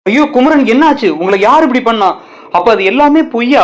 ஐயோ குமரன் என்னாச்சு, உங்களை யார் இப்படி பண்ணா? அப்ப அது எல்லாமே பொய்யா,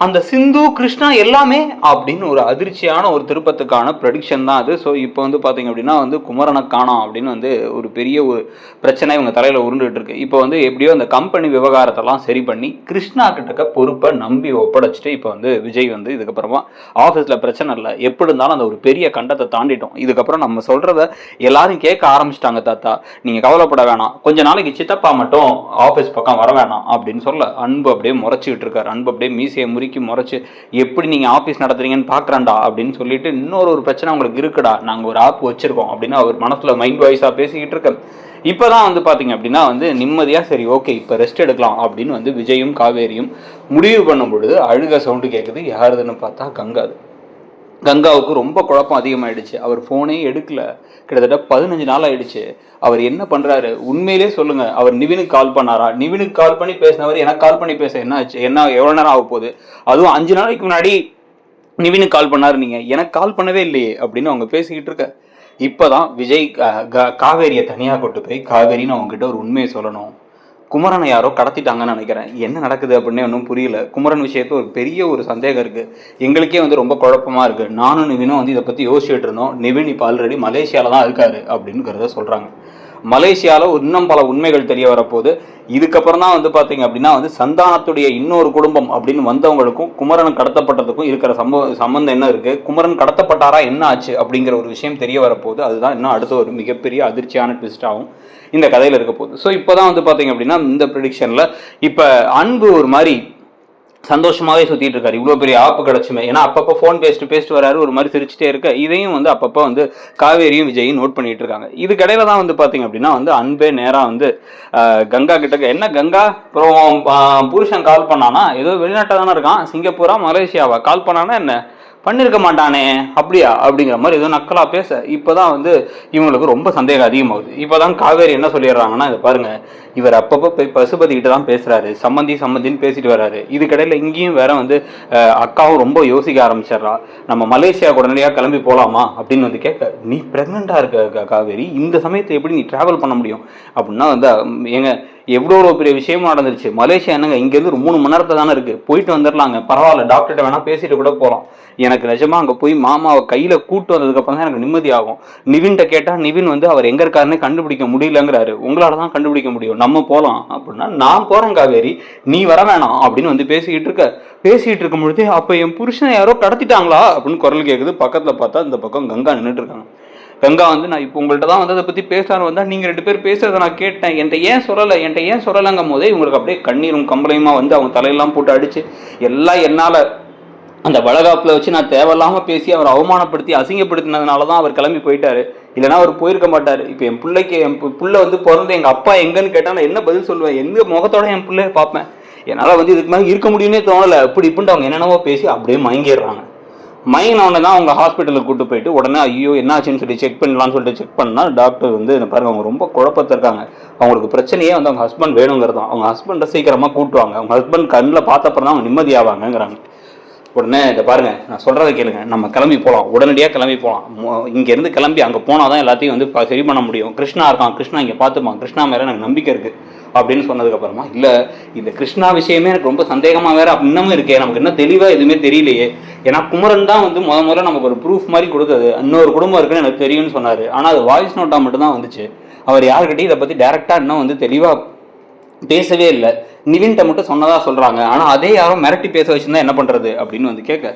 அந்த சிந்து கிருஷ்ணா எல்லாமே அப்படின்னு ஒரு அதிர்ச்சியான ஒரு திருப்பத்துக்கான ப்ரெடிக்ஷன் தான் அது. ஸோ இப்போ வந்து பார்த்தீங்க அப்படின்னா வந்து குமரனை காணோம் அப்படின்னு வந்து ஒரு பெரிய ஒரு பிரச்சனை இவங்க தலையில் உருண்டுகிட்டு இருக்கு. இப்போ வந்து எப்படியோ அந்த கம்பெனி விவகாரத்தெல்லாம் சரி பண்ணி கிருஷ்ணா கிட்டக்க பொறுப்பை நம்பி ஒப்படைச்சிட்டு இப்போ வந்து விஜய் வந்து இதுக்கப்புறமா ஆஃபீஸில் பிரச்சனை இல்லை, எப்படி இருந்தாலும் அந்த ஒரு பெரிய கண்டத்தை தாண்டிட்டோம், இதுக்கப்புறம் நம்ம சொல்கிறத எல்லாரும் கேட்க ஆரம்பிச்சிட்டாங்க தாத்தா, நீங்கள் கவலைப்பட வேணாம், கொஞ்ச நாளைக்கு சித்தப்பா மட்டும் ஆஃபீஸ் பக்கம் வர வேணாம் அப்படின்னு சொல்ல அன்பு அப்படியே முறைச்சிக்கிட்டு இருக்காரு. அன்பு அப்படியே மீசையை முறுக்கி முறைச்சு, எப்படி நீங்க ஆஃபீஸ் நடத்துறீங்கன்னு பாக்குறான்டா அப்படின்னு சொல்லிட்டு, இன்னொரு பிரச்சனை உங்களுக்கு இருக்குடா, நாங்க ஒரு ஆப் வச்சிருக்கோம் அப்படின்னு அவர் மனசுல மைண்ட் வாய்ஸா பேசிக்கிட்டு இருக்க. இப்பதான் வந்து பாத்தீங்க அப்படின்னா வந்து நிம்மதியா சரி ஓகே இப்ப ரெஸ்ட் எடுக்கலாம் அப்படின்னு வந்து விஜயும் காவேரியும் முடிவு பண்ணும் பொழுது அழுக சவுண்டு கேட்குது. யாருதுன்னு பார்த்தா கங்காது. கங்காவுக்கு ரொம்ப குழப்பம் அதிகமாயிடுச்சு. அவர் ஃபோனே எடுக்கல, கிட்டத்தட்ட 15 நாள் ஆயிடுச்சு. அவர் என்ன பண்றாரு உண்மையிலே சொல்லுங்க, அவர் நிவினுக்கு கால் பண்ணாரா? நிவினுக்கு கால் பண்ணி பேசினவர் எனக்கு கால் பண்ணி பேச என்ன ஆச்சு, என்ன எவ்வளவு நேரம் ஆக போகுது? அதுவும் 5 நாளைக்கு முன்னாடி நிவினுக்கு கால் பண்ணாரு, நீங்க எனக்கு கால் பண்ணவே இல்லையே அப்படின்னு அவங்க பேசிக்கிட்டு இருக்க. இப்பதான் விஜய் காவேரியை தனியா கொண்டு போய், காவேரின்னு அவங்க கிட்ட ஒரு உண்மையை சொல்லணும், குமரனை யாரோ கடத்திட்டாங்கன்னு நினைக்கிறேன், என்ன நடக்குது அப்படின்னு ஒன்றும் புரியல, குமரன் விஷயத்துல ஒரு பெரிய ஒரு சந்தேகம் இருக்கு, எங்களுக்கே வந்து ரொம்ப குழப்பமா இருக்கு, நானும் நிவினும் வந்து இதை பத்தி யோசிச்சுட்டு இருந்தோம், நிவின் இப்போ ஆல்ரெடி மலேசியால தான் இருக்காரு அப்படிங்கிறத சொல்றாங்க. மலேசியாவில் இன்னும் பல உண்மைகள் தெரிய வரப்போகுது. இதுக்கப்புறம் தான் வந்து பார்த்தீங்க அப்படின்னா வந்து சந்தானத்துடைய இன்னொரு குடும்பம் அப்படின்னு வந்தவங்களுக்கும் குமரன் கடத்தப்பட்டதுக்கும் இருக்கிற சம்பந்தம் என்ன இருக்குது, குமரன் கடத்தப்பட்டாரா என்ன ஆச்சு அப்படிங்கிற ஒரு விஷயம் தெரிய வரப்போகுது. அதுதான் இன்னும் அடுத்த ஒரு மிகப்பெரிய அதிர்ச்சியான ட்விஸ்டாகவும் இந்த கதையில் இருக்க போகுது. ஸோ இப்போ தான் வந்து பார்த்தீங்க அப்படின்னா இந்த ப்ரெடிக்ஷனில் இப்போ அன்பு ஒரு மாதிரி சந்தோஷமாவே சுத்திட்டு இருக்காரு, இவ்வளவு பெரிய ஆப்பு கிடைச்சுமே. ஏன்னா அப்பப்போ ஃபோன் பேசிட்டு வராரு, ஒரு மாதிரி சிரிச்சுட்டே இருக்க. இதையும் வந்து அப்பப்போ வந்து காவேரியும் விஜயும் நோட் பண்ணிட்டு இருக்காங்க. இதுக்கடையில தான் வந்து பாத்தீங்க அப்படின்னா வந்து அன்பே நேரா வந்து கங்கா கிட்ட, என்ன கங்கா அப்புறம் புருஷன் கால் பண்ணானா, ஏதோ வெளிநாட்டில் தானே இருக்கான், சிங்கப்பூரா மலேசியாவா, கால் பண்ணானா என்ன, பண்ணிருக்க மாட்டானே அப்படியா அப்படிங்கிற மாதிரி ஏதோ நக்கலா பேச, இப்பதான் வந்து இவங்களுக்கு ரொம்ப சந்தேகம் அதிகமாகுது. இப்பதான் காவேரி என்ன சொல்லிடுறாங்கன்னா, இதை பாருங்க, இவர் அப்பப்போ போய் பசுபதி கிட்ட தான் பேசுறாரு, சம்மந்தின்னு பேசிட்டு வர்றாரு, இதுக்கடையில இங்கேயும் வேற வந்து அக்காவும் ரொம்ப யோசிக்க ஆரம்பிச்சிடுறா, நம்ம மலேசியா உடனடியாக கிளம்பி போலாமா அப்படின்னு வந்து கேட்க, நீ பிரெக்னெண்டா இருக்க காவேரி, இந்த சமயத்தை எப்படி நீ டிராவல் பண்ண முடியும் அப்படின்னா வந்து எங்க எவ்வளோ பெரிய விஷயமும் நடந்துருச்சு, மலேசியா என்னங்க இங்கேருந்து ஒரு 3 மணி நேரத்தை தானே இருக்குது, போயிட்டு வந்துடலாங்க, பரவாயில்ல, டாக்டர்கிட்ட வேணால் பேசிட்டு கூட போகலாம், எனக்கு நிஜமா அங்கே போய் மாமாவை கையில் கூட்டு வந்ததுக்கப்புறம் தான் எனக்கு நிம்மதி ஆகும். நிவின்கிட்ட கேட்டால் நிவின் வந்து அவர் எங்கே இருக்காருன்னே கண்டுபிடிக்க முடியலங்கிறாரு, உங்களால் தான் கண்டுபிடிக்க முடியும், நம்ம போகலாம் அப்படின்னா, நான் போகிறேன் காவேரி, நீ வர வேணாம் அப்படின்னு வந்து பேசிக்கிட்டு இருக்கும் பொழுது, அப்போ என் புருஷனை யாரோ கடத்திட்டாங்களா அப்படின்னு குரல் கேட்குது. பக்கத்தில் பார்த்தா இந்த பக்கம் கங்கா நின்றுட்டு இருக்காங்க. கங்கா வந்து, நான் இப்போ உங்கள்கிட்ட தான் வந்து அதை பற்றி பேசலான்னு வந்தால், நீங்கள் 2 பேர் பேசுறதை நான் கேட்டேன், என்கிட்ட ஏன் சொல்லலைங்கும் போதே இவங்களுக்கு அப்படியே கண்ணீரும் கம்பளையுமா வந்து அவங்க தலையெல்லாம் போட்டு அடிச்சு, எல்லாம் என்னால் அந்த வளகாப்பில் வச்சு நான் தேவையில்லாமல் பேசி அவர் அவமானப்படுத்தி அசிங்கப்படுத்தினதுனால தான் அவர் கிளம்பி போயிட்டாரு, இல்லைனா அவர் போயிருக்க மாட்டார். இப்போ என் பிள்ளை வந்து பிறந்து எங்கள் அப்பா எங்கன்னு கேட்டால் நான் என்ன பதில் சொல்லுவேன், எந்த முகத்தோட என் பிள்ளைய பார்ப்பேன், என்னால் வந்து இதுக்கு மேலே இருக்க முடியும்னே தோணலை, இப்படின்ட்டு அவங்க என்னென்னவோ பேசி அப்படியே மயங்கிடுறாங்க. மைனோடனே தான் அவங்க ஹாஸ்பிட்டலுக்கு கூட்டு போயிட்டு உடனே ஐயோ என்னாச்சுன்னு சொல்லி செக் பண்ணலான்னு சொல்லிட்டு செக் பண்ணால் டாக்டர் வந்து பாருங்க அவங்க ரொம்ப குழப்பத்தில் இருக்காங்க, அவங்களுக்கு பிரச்சனையே வந்து அவங்க ஹஸ்பண்ட் வேணுங்கிறது தான், அவங்க ஹஸ்பண்டை சீக்கிரமாக கூட்டுவாங்க, அவங்க ஹஸ்பண்ட் கண்ணில் பார்த்தப்பறம் தான் அவங்க நிம்மதியாவாங்கங்கிறாங்க. உடனே இதை பாருங்க, நான் சொல்றதை கேளுங்க, நம்ம கிளம்பி போகலாம், உடனடியாக கிளம்பி போகலாம், இங்கேருந்து கிளம்பி அங்கே போனால் தான் எல்லாத்தையும் வந்து சரி பண்ண முடியும், கிருஷ்ணா இருக்கான், கிருஷ்ணா இங்கே பார்த்துப்பான், கிருஷ்ணா மேலே எனக்கு நம்பிக்கை இருக்குது அப்படின்னு சொன்னதுக்கப்புறமா, இல்லை இந்த கிருஷ்ணா விஷயமே எனக்கு ரொம்ப சந்தேகமாக வேறு இன்னமும் இருக்கே, நமக்கு இன்னும் தெளிவாக எதுவுமே தெரியலையே, ஏன்னா குமரன் தான் வந்து முதல்ல நமக்கு ஒரு ப்ரூஃப் மாதிரி கொடுத்தது, இன்னொரு குடும்பம் இருக்குன்னு எனக்கு தெரியும்னு சொன்னார், ஆனால் அது வாய்ஸ் நோட்டாக மட்டும்தான் வந்துச்சு, அவர் யாருக்கிட்டையும் இதை பற்றி டேரெக்டாக இன்னும் வந்து தெளிவாக பேசவே இல்லை, நிவின்ட்ட மட்டும் சொன்னதா சொல்றாங்க, ஆனா அதே யாரும் மிரட்டி பேச வச்சிருந்தா என்ன பண்றது அப்படின்னு வந்து கேட்க,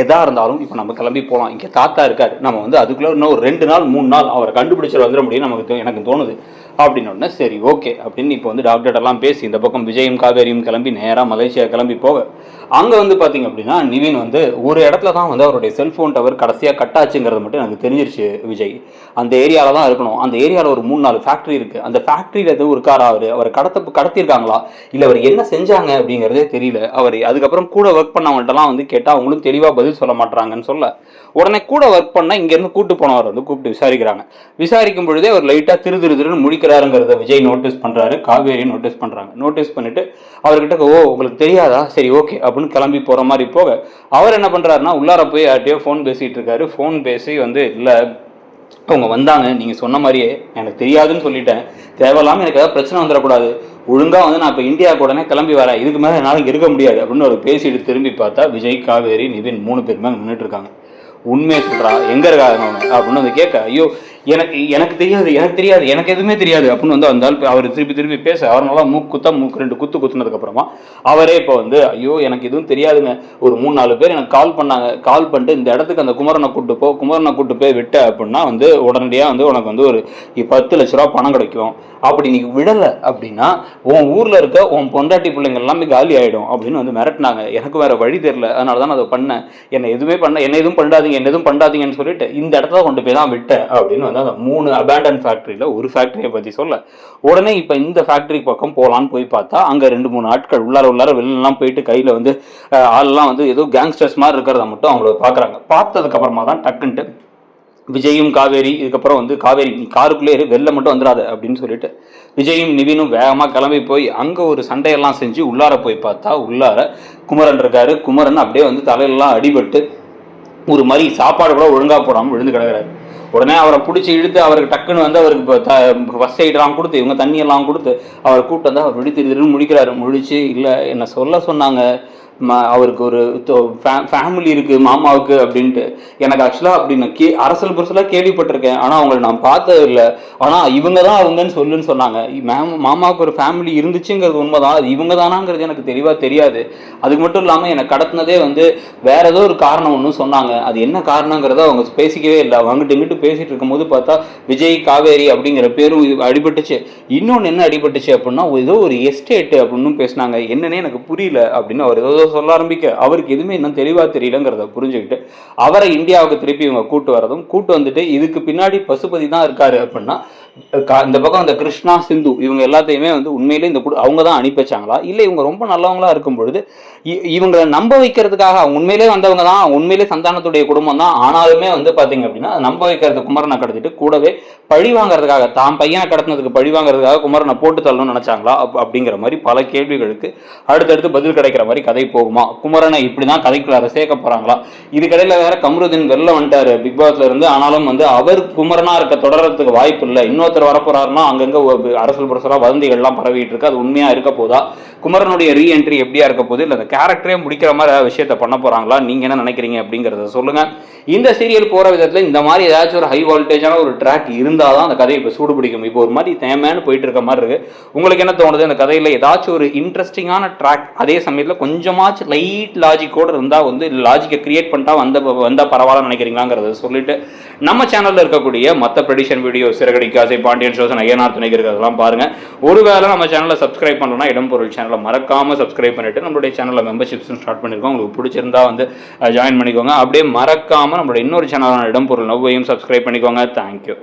எதா இருந்தாலும் இப்போ நம்ம கிளம்பி போகலாம், இங்கே தாத்தா இருக்காரு, நம்ம வந்து அதுக்குள்ள இன்னும் ஒரு 2 நாள் 3 நாள் அவரை கண்டுபிடிச்சிட்டு வந்துட முடியும் நமக்கு, எனக்கு தோணுது அப்படின்னு உடனே சரி ஓகே அப்படின்னு இப்போ வந்து டாக்டர்கிட்டலாம் பேசி இந்த பக்கம் விஜயும் காவேரியும் கிளம்பி நேராக மலேசியா கிளம்பி போக, அங்கே வந்து பார்த்தீங்க அப்படின்னா நிவின் வந்து ஒரு இடத்துல தான் வந்து அவருடைய செல்ஃபோன் டவர் கடைசியாக கட்டாச்சுங்கிறது மட்டும் எனக்கு தெரிஞ்சிருச்சு. விஜய் அந்த ஏரியாவில் தான் இருக்கணும், அந்த ஏரியாவில் ஒரு 3-4 ஃபேக்ட்ரி இருக்குது, அந்த ஃபேக்ட்ரியில் எதுவும் இருக்காரா, அவர் கடத்திருக்காங்களா இல்லை அவர் என்ன செஞ்சாங்க அப்படிங்கிறதே தெரியல. அவர் அதுக்கப்புறம் கூட ஒர்க் பண்ணவங்கள்ட்டலாம் வந்து கேட்டால் அவங்களும் தெளிவாக பதில் சொல்ல மாட்டாங்கன்னு சொல்ல, உடனே கூட ஒர்க் பண்ண இங்கேருந்து கூட்டு போனவர் வந்து கூப்பிட்டு விசாரிக்கிறாங்க. விசாரிக்கும் பொழுதே அவர் லைட்டாக திருன்னு முழிக்கிறாருங்கிறத விஜய் நோட்டீஸ் பண்ணுறாரு, காவேரி நோட்டீஸ் பண்ணுறாங்க. நோட்டீஸ் பண்ணிட்டு அவர்கிட்ட உங்களுக்கு தெரியாதா, சரி ஓகே அப்படின்னு கிளம்பி போகிற மாதிரி போக, அவர் என்ன பண்ணுறாருன்னா உள்ளார போய் யார்ட்டையோ ஃபோன் பேசிகிட்டு இருக்காரு. ஃபோன் பேசி வந்து, இல்லை அவங்க வந்தாங்க, நீங்கள் சொன்ன மாதிரியே எனக்கு தெரியாதுன்னு சொல்லிட்டேன், தேவையில்லாமல் எனக்கு ஏதாவது பிரச்சனை வந்துடக்கூடாது, ஒழுங்காக வந்து நான் இப்போ இந்தியாவுக்கு உடனே கிளம்பி வரேன், இதுக்கு மேலே என்னால் இங்கே இருக்க முடியாது அப்படின்னு ஒரு பேசிட்டு திரும்பி பார்த்தா விஜய், காவேரி, நிவின் 3 பேருமே நின்றுட்டு இருக்காங்க. உண்மையை சொல்கிறா, எங்கே இருக்காங்க அப்படின்னு வந்து கேட்க, ஐயோ எனக்கு தெரியாது எனக்கு எதுவுமே தெரியாது அப்படின்னு வந்து அந்த அவர் திருப்பி பேச, அவர் நல்லா மூக்கு 2 குத்து குத்துனதுக்கப்புறமா அவரே இப்போ வந்து ஐயோ எனக்கு எதுவும் தெரியாதுங்க, ஒரு 3-4 பேர் எனக்கு கால் பண்ணாங்க, கால் பண்ணிட்டு இந்த இடத்துக்கு அந்த குமரனை கூட்டு போய் விட்ட அப்படின்னா வந்து உடனடியாக வந்து உனக்கு வந்து ஒரு 10 லட்ச ரூபா பணம் கிடைக்கும், அப்படி நீ விடலை அப்படின்னா உன் ஊரில் இருக்க உன் பொண்டாட்டி பிள்ளைங்க எல்லாமே காலி ஆகிடும் அப்படின்னு வந்து மிரட்டினாங்க. எனக்கு வேற வழி தெரியல, அதனால தான் நான் அதை பண்ணேன், என்ன எதுவும் பண்ணாதீங்கன்னு சொல்லிட்டு இந்த இடத்துல கொண்டு போய் தான் விட்டேன் அப்படின்னு வந்து அந்த 3 அபேண்டன் ஃபேக்டரியில் ஒரு ஃபேக்டரியை பற்றி சொல்ல, உடனே இப்போ இந்த ஃபேக்டரி பக்கம் போகலான்னு போய் பார்த்தா அங்கே 2-3 ஆட்கள் உள்ளார வெளிலலாம் போயிட்டு கையில் வந்து ஆள்லாம் வந்து ஏதோ கேங்ஸ்டர்ஸ் மாதிரி இருக்கிறத மட்டும் அவங்கள பார்க்குறாங்க. பார்த்ததுக்கப்புறமா தான் டக்குன்ட்டு விஜயும் காவேரி, இதுக்கப்புறம் வந்து காவேரி நீ காருக்குள்ளே வெளில மட்டும் வந்துடாது அப்படின்னு சொல்லிட்டு விஜயும் நிவினும் வேகமாக கிளம்பி போய் அங்கே ஒரு சண்டையெல்லாம் செஞ்சு உள்ளார போய் பார்த்தா உள்ளார குமரன் இருக்காரு. குமரன் அப்படியே வந்து தலையிலலாம் அடிபட்டு ஒரு மாதிரி சாப்பாடு கூட ஒழுங்காக போடாமல் விழுந்து கிடக்கிறாரு. உடனே அவரை பிடிச்சி இழுத்து அவருக்கு டக்குன்னு வந்து அவருக்கு ஃபர்ஸ்ட் எய்டெல்லாம் கொடுத்து இவங்க தண்ணியெல்லாம் கொடுத்து அவர் கூப்பிட்டு வந்து அவர் திருன்னு முடிக்கிறாரு. முழிச்சு இல்லை என்ன சொல்ல சொன்னாங்க, அவருக்கு ஒரு ஃபேமிலி இருக்குது மாமாவுக்கு அப்படின்ட்டு, எனக்கு ஆக்சுவலாக அப்படின்னு அரசல் புரசலாக கேள்விப்பட்டிருக்கேன், ஆனால் அவங்களை நான் பார்த்தது இல்லை, ஆனால் இவங்க தான் அவங்கன்னு சொல்லுன்னு சொன்னாங்க. மாமாவுக்கு ஒரு ஃபேமிலி இருந்துச்சுங்கிறது உண்மைதான், அது இவங்க தானாங்கிறது எனக்கு தெளிவாக தெரியாது. அதுக்கு மட்டும் இல்லாமல் என்னை கடத்தினதே வந்து வேற ஏதோ ஒரு காரணம் ஒன்றும் சொன்னாங்க, அது என்ன காரணங்கிறத அவங்க பேசிக்கவே இல்லை. அவங்ககிட்ட இங்கிட்டு பேசிட்டு இருக்கும்போது பார்த்தா விஜய் காவேரி அப்படிங்கிற பேரும் அடிபட்டுச்சு. இன்னொன்று என்ன அடிபட்டுச்சு அப்படின்னா ஏதோ ஒரு எஸ்டேட்டு அப்படின்னு பேசினாங்க, என்னன்னே எனக்கு புரியல அப்படின்னு அவர் ஏதோ சொல்ல ஆரம்பிக்க அவருக்கு எதுவுமே இன்னும் தெளிவா தெரியலங்கிறத புரிஞ்சுக்கிட்டு அவரை இந்தியாவுக்கு திருப்பி இவங்க கூட்டு வந்துட்டு இதுக்கு பின்னாடி பசுபதி தான் இருக்காரு அப்படின்னா இந்த பக்கம் அந்த கிருஷ்ணா, சிந்து இவங்க எல்லாத்தையுமே வந்து உண்மையிலே அவங்க தான் அனுப்பி வச்சாங்களா, இல்லை இவங்க ரொம்ப நல்லவங்களா இருக்கும் பொழுது இவங்களை நம்ப வைக்கிறதுக்காக அவங்க உண்மையிலே வந்தவங்க தான், உண்மையிலே சந்தானத்துடைய குடும்பம் தான், ஆனாலுமே வந்து பாத்தீங்க அப்படின்னா நம்ப வைக்கிறது குமரனை கடத்திட்டு கூடவே பழி வாங்கறதுக்காக தான் பையனை கடத்தினதுக்கு பழி வாங்கறதுக்காக குமரனை போட்டு தள்ளணும்னு நினைச்சாங்களா அப்படிங்கிற மாதிரி பல கேள்விகளுக்கு அடுத்தடுத்து பதில் கிடைக்கிற மாதிரி கதை போகுமா. குமரனை இப்படிதான் கதைக்குள்ளார சேர்க்க போறாங்களா. இதுக்கடையில வேற கமருதீன் வெளில வந்துட்டாரு பிக் பாஸ்ல இருந்து, ஆனாலும் வந்து அவர் குமரனா இருக்க தொடர்றதுக்கு வாய்ப்பு இல்லை. இன்னொருத்தர் வரப்போறாருன்னா அங்கங்க அரசல் புரசலா வதந்திகள்லாம் பரவிட்டு இருக்கு, அது உண்மையா இருக்க போதா, குமரனுடைய ரீஎன்ட்ரி எப்படியா இருக்க போது, இல்லை அந்த கேரக்டரே முடிக்கிற மாதிரி விஷயத்த பண்ண போறாங்களா, நீங்க என்ன நினைக்கிறீங்க அப்படிங்கறத சொல்லுங்க. இந்த சீரியல் போற விதத்துல இந்த மாதிரி ஏதாச்சும் ஒரு ஹை வோல்டேஜான ஒரு ட்ராக் இருந்தாதான் அந்த கதையை இப்போ சூடு பிடிக்கும். இப்போ ஒரு மாதிரி தேமையானு போயிட்டு இருக்க மாதிரி இருக்கு. உங்களுக்கு என்ன தோணுது, அந்த கதையில ஏதாச்சும் ஒரு இன்ட்ரெஸ்டிங்கான ட்ராக் அதே சமயத்தில் கொஞ்சமாச்சும் லைட் லாஜிக்கோடு இருந்தால் வந்து லாஜிக்கை கிரியேட் பண்ணிட்டா வந்தா பரவாயில்ல நினைக்கிறீங்களாங்கிறத சொல்லிட்டு நம்ம சேனல்ல இருக்கக்கூடிய மற்ற ப்ரெடிஷன் வீடியோ சிறகடி காசை பாண்டியன் ஷோசன் ஐயனார் துணை இருக்கிறதெல்லாம் பாருங்க. ஒருவேளை நம்ம சேனலை சப்ஸ்கிரைப் பண்ணணும்னா இடம்பொருள் சேனலை மறக்காம சப்ஸ்கிரைப் பண்ணிட்டு நம்மளுடைய சேனலில் மெம்பர்ஷிப்ஸ் ஸ்டார்ட் பண்ணிருக்கோம். உங்களுக்கு பிடிச்சிருந்தா வந்து ஜாயின் பண்ணிக்கோங்க. அப்படியே மறக்காம நம்மளுடைய இன்னொரு சேனலான இடம்பொருள் நவ்வையும் சப்ஸ்கிரைப் பண்ணிக்கோங்க. தேங்க்யூ.